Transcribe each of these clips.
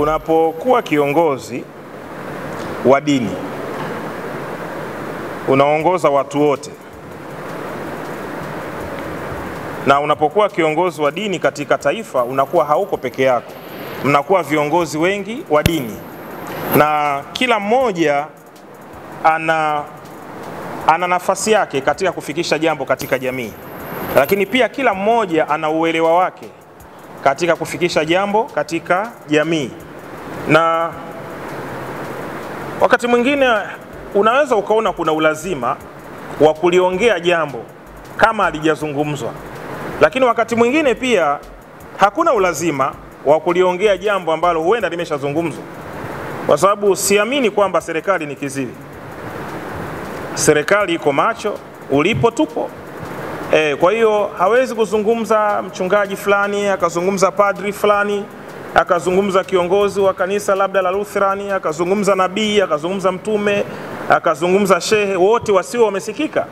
Unapokuwa kiongozi wa dini, unaongoza watu wote, na unapokuwa kiongozi wa dini katika taifa, unakuwa hauko peke yako, mnakuwa viongozi wengi wa dini, na kila mmoja ana nafasi yake katika kufikisha jambo katika jamii, lakini pia kila mmoja ana uelewa wake katika kufikisha jambo katika jamii. Na wakati mwingine unaweza ukaona kuna ulazima wa kuliongea jambo kama halijazungumzwa, lakini wakati mwingine pia hakuna ulazima wa kuliongea jambo ambalo huenda limeshazungumzwa, kwa sababu siamini kwamba serikali ni kiziwi. Serikali iko macho, ulipo tupo. Kwa hiyo hawezi kuzungumza mchungaji fulani, akazungumza padri fulani, akazungumza kiongozi wa kanisa labda la Lutherani, akazungumza nabii, akazungumza mtume, akazungumza shehe, wote wasio wamesikika.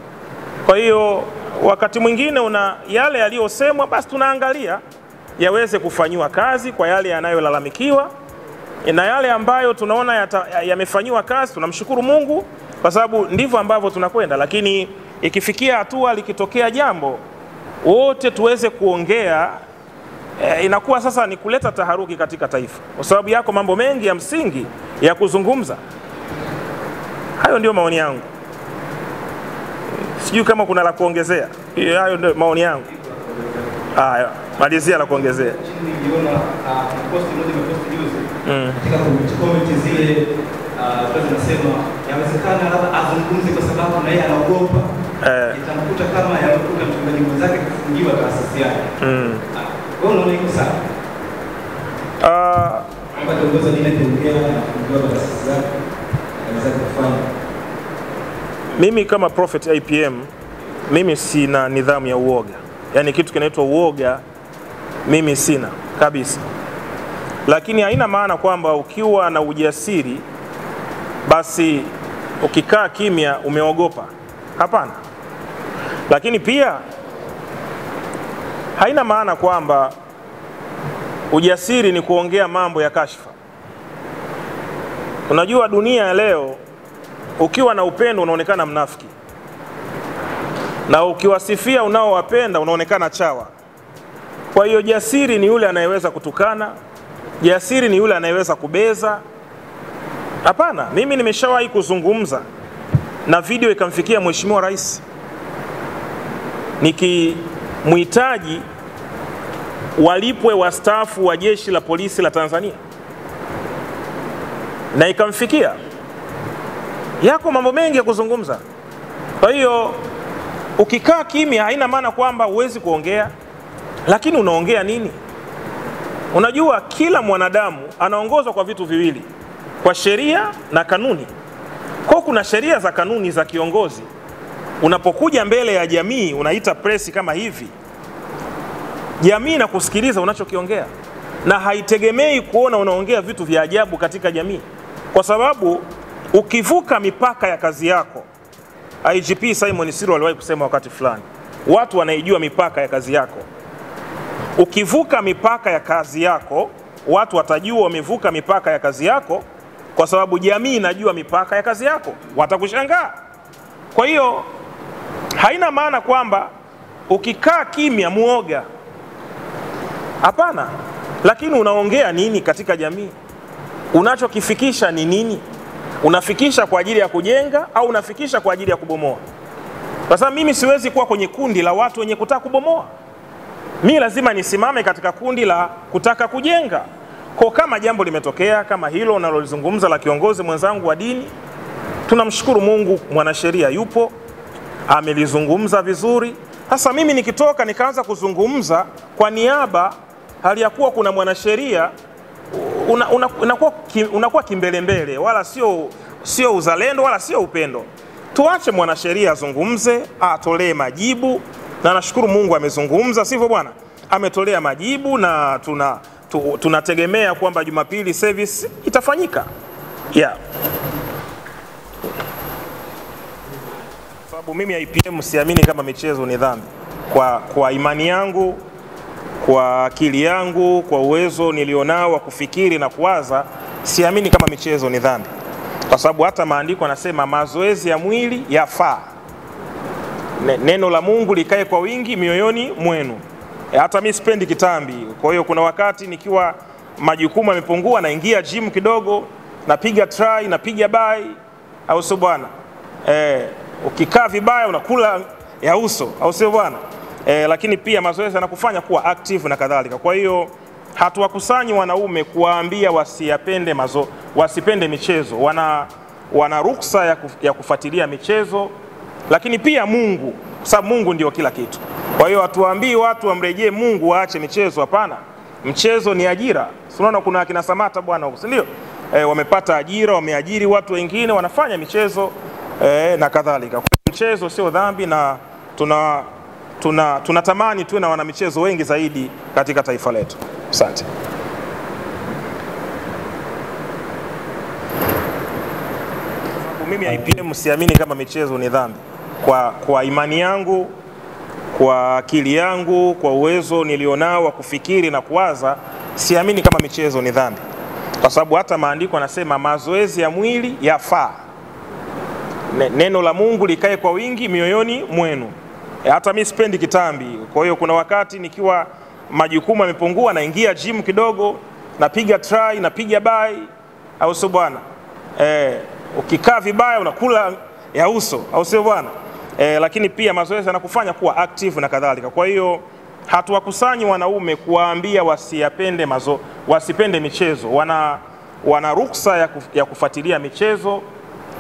Kwa hiyo wakati mwingine yale yaliyosemwa basi tunaangalia yaweze kufanywa kazi kwa yale yanayolalamikiwa, na yale ambayo tunaona yamefanywa kazi tunamshukuru Mungu, kwa sababu ndivyo ambavyo tunakwenda. Lakini ikifikia hatua likitokea jambo wote tuweze kuongea, inakuwa sasa ni kuleta taharuki katika taifa, kwa sababu yako mambo mengi ya msingi ya kuzungumza. Hayo ndio maoni yangu, sijui kama kuna la kuongezea. Hayo ndio maoni yangu. Haya, malizia la kuongezea. Niliona post moja imepost juzi katika comment zile, tunasema yawezekana labda azungumze kwa sababu na yeye anaogopa itamkuta kama yalikuta mchungaji mwenzake kufungiwa taasisi yake. Wewe unaona iko sawa? Kama kiongozi dini kuongea na kufungiwa taasisi zake anaweza kufanya. Mimi kama Prophet IPM, mimi sina nidhamu ya uoga. Yaani kitu kinaitwa uoga mimi sina kabisa. Lakini haina maana kwamba ukiwa na ujasiri basi ukikaa kimya umeogopa. Hapana. Lakini pia haina maana kwamba ujasiri ni kuongea mambo ya kashfa. Unajua dunia ya leo, ukiwa na upendo unaonekana mnafiki, na ukiwasifia unaowapenda unaonekana chawa. Kwa hiyo jasiri ni yule anayeweza kutukana, jasiri ni yule anayeweza kubeza. Hapana, mimi nimeshawahi kuzungumza na video ikamfikia Mheshimiwa Rais nikimhitaji walipwe wastaafu wa jeshi la polisi la Tanzania, na ikamfikia. Yako mambo mengi ya kuzungumza. Kwa hiyo ukikaa kimya haina maana kwamba huwezi kuongea, lakini unaongea nini? Unajua kila mwanadamu anaongozwa kwa vitu viwili, kwa sheria na kanuni. Kwa kuna sheria za kanuni za kiongozi. Unapokuja mbele ya jamii, unaita press kama hivi, jamii na kusikiliza unachokiongea, na haitegemei kuona unaongea vitu vya ajabu katika jamii, kwa sababu ukivuka mipaka ya kazi yako, IGP Simon Siro aliwahi kusema wakati fulani, watu wanaijua mipaka ya kazi yako. Ukivuka mipaka ya kazi yako, watu watajua umevuka mipaka ya kazi yako, kwa sababu jamii inajua mipaka ya kazi yako, watakushangaa. Kwa hiyo haina maana kwamba ukikaa kimya muoga. Hapana. Lakini unaongea nini katika jamii? Unachokifikisha ni nini? Unafikisha kwa ajili ya kujenga au unafikisha kwa ajili ya kubomoa? Kwa sababu mimi siwezi kuwa kwenye kundi la watu wenye kutaka kubomoa. Mimi lazima nisimame katika kundi la kutaka kujenga. Kwa kama jambo limetokea kama hilo unalolizungumza la kiongozi mwenzangu wa dini, tunamshukuru Mungu, mwanasheria yupo, amelizungumza vizuri. Sasa mimi nikitoka nikaanza kuzungumza kwa niaba, hali ya kuwa kuna mwanasheria, unakuwa kimbelembele, wala sio uzalendo wala sio upendo. Tuache mwanasheria azungumze, atolee majibu, na nashukuru Mungu amezungumza, sivyo bwana? Ametolea majibu, na tunategemea kwamba Jumapili service itafanyika. Sababu mimi IPM siamini kama michezo ni dhambi. Kwa imani yangu kwa akili yangu, kwa uwezo nilionao wa kufikiri na kuwaza, siamini kama michezo ni dhambi, kwa sababu hata maandiko yanasema mazoezi ya mwili yafaa. Neno la Mungu likae kwa wingi mioyoni mwenu. Hata mimi sipendi kitambi, kwa hiyo kuna wakati nikiwa majukumu yamepungua, naingia gym kidogo, napiga try, napiga bai, au sio bwana? Ukikaa vibaya unakula ya uso, au sio bwana? Lakini pia mazoezi yanakufanya kuwa active na kadhalika. Kwa hiyo hatuwakusanyi wanaume kuwaambia wasipende michezo. Wana ruksa ya kufuatilia michezo, lakini pia Mungu, kwa sababu Mungu ndio kila kitu. Kwa hiyo hatuwaambii watu wamrejee Mungu waache michezo, hapana. Mchezo ni ajira. Unaona kuna akina Samata bwana huko, si ndio? Wamepata ajira, wameajiri watu wengine wanafanya michezo na kadhalika. Mchezo sio dhambi, na tunatamani tuwe na wanamichezo wengi zaidi katika taifa letu. Asante. Mimi IPM siamini kama michezo ni dhambi. Kwa imani yangu, kwa akili yangu, kwa uwezo nilionao wa kufikiri na kuwaza, siamini kama michezo ni dhambi, kwa sababu hata maandiko yanasema mazoezi ya mwili yafaa. Neno la Mungu likae kwa wingi mioyoni mwenu. Hata mimi sipendi kitambi, kwa hiyo kuna wakati nikiwa majukumu yamepungua, naingia gym kidogo, napiga try, napiga bai, au sio bwana? Ukikaa vibaya unakula ya uso, au sio bwana? Lakini pia mazoezi yanakufanya kuwa active na kadhalika. Kwa hiyo hatuwakusanyi wanaume kuwaambia wasipende michezo. Wana ruksa ya kufuatilia michezo,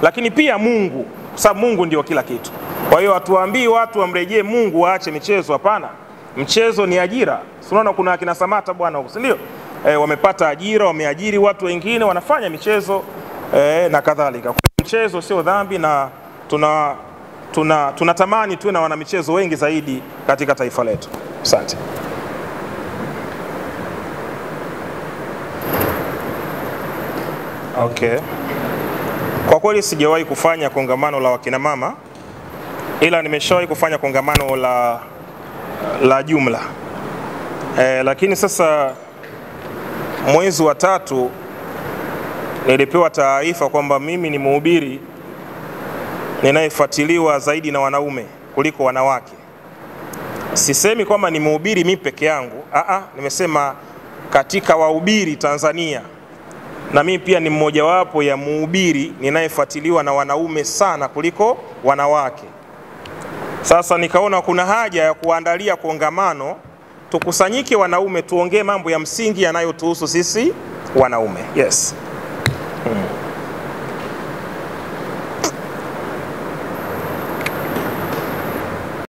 lakini pia Mungu, kwa sababu Mungu ndio kila kitu. Kwa hiyo hatuwaambii watu wamrejee Mungu waache michezo, hapana. Mchezo ni ajira. Unaona kuna akina Samata bwana huko, si ndio? Wamepata ajira, wameajiri watu wengine wanafanya michezo na kadhalika. Mchezo sio dhambi, na tunatamani tuwe na wanamichezo wengi zaidi katika taifa letu. Asante. Okay. Kwa kweli sijawahi kufanya kongamano la wakina mama, ila nimeshawahi kufanya kongamano la jumla. Lakini sasa mwezi wa 3 nilipewa taarifa kwamba mimi ni mhubiri ninayefuatiliwa zaidi na wanaume kuliko wanawake. Sisemi kwamba ni mhubiri mimi peke yangu, nimesema katika wahubiri Tanzania, na mimi pia ni mmoja wapo ya mhubiri ninayefuatiliwa na wanaume sana kuliko wanawake. Sasa nikaona kuna haja ya kuandalia kongamano, tukusanyike wanaume, tuongee mambo ya msingi yanayotuhusu sisi wanaume. Yes.